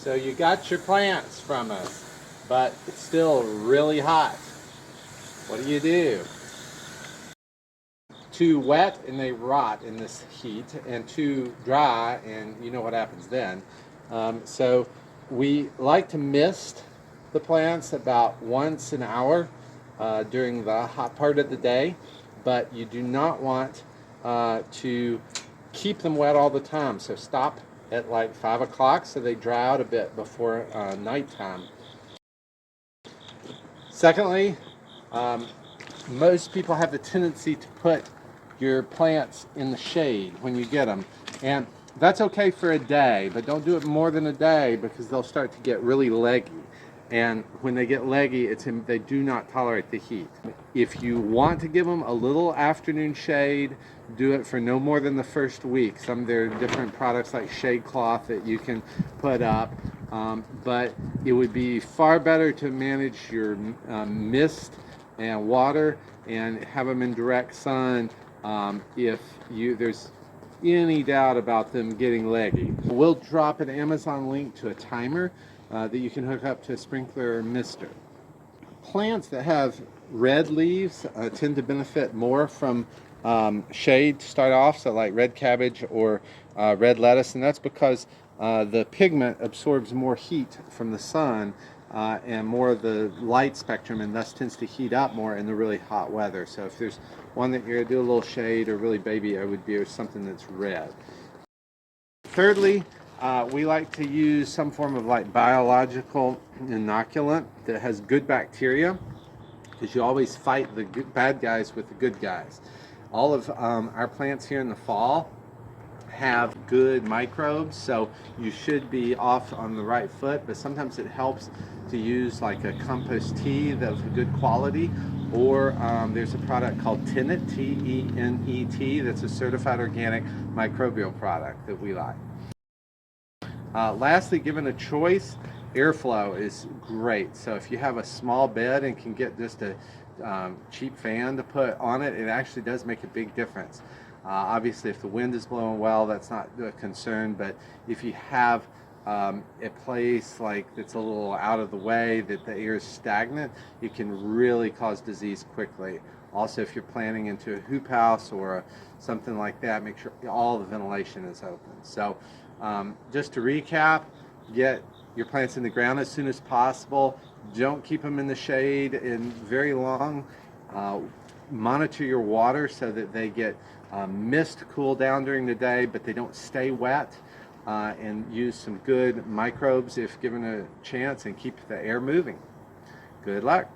So you got your plants from us, but it's still really hot. What do? Too wet and they rot in this heat, and too dry and you know what happens then. So we like to mist the plants about once an hour during the hot part of the day, but you do not want to keep them wet all the time. So stop at like 5 o'clock so they dry out a bit before nighttime. Secondly, most people have the tendency to put your plants in the shade when you get them, and that's okay for a day, but don't do it more than a day because they'll start to get really leggy, and when they get leggy, they do not tolerate the heat. If you want to give them a little afternoon shade, do it for no more than the first week. There are different products like shade cloth that you can put up, but it would be far better to manage your mist and water and have them in direct sun if there's any doubt about them getting leggy. We'll drop an Amazon link to a timer that you can hook up to a sprinkler or mister. Plants that have red leaves tend to benefit more from shade to start off, so like red cabbage or red lettuce, and that's because the pigment absorbs more heat from the sun and more of the light spectrum, and thus tends to heat up more in the really hot weather. So if there's one that you're going to do a little shade or really baby, it would be something that's red. Thirdly, we like to use some form of like biological inoculant that has good bacteria, because you always fight the bad guys with the good guys. All of our plants here in the fall have good microbes, so you should be off on the right foot, but sometimes it helps to use like a compost tea that's good quality, or there's a product called Tenet, T-E-N-E-T, that's a certified organic microbial product that we like. Lastly, given a choice, airflow is great. So if you have a small bed and can get just a cheap fan to put on it, it actually does make a big difference. Obviously, if the wind is blowing well, that's not a concern, but if you have a place like that's a little out of the way, that the air is stagnant, it can really cause disease quickly. Also, if you're planting into a hoop house or something like that, make sure all the ventilation is open. So just to recap, get your plants in the ground as soon as possible. Don't keep them in the shade very long. Monitor your water so that they get mist to cool down during the day, but they don't stay wet. And use some good microbes if given a chance, and keep the air moving. Good luck.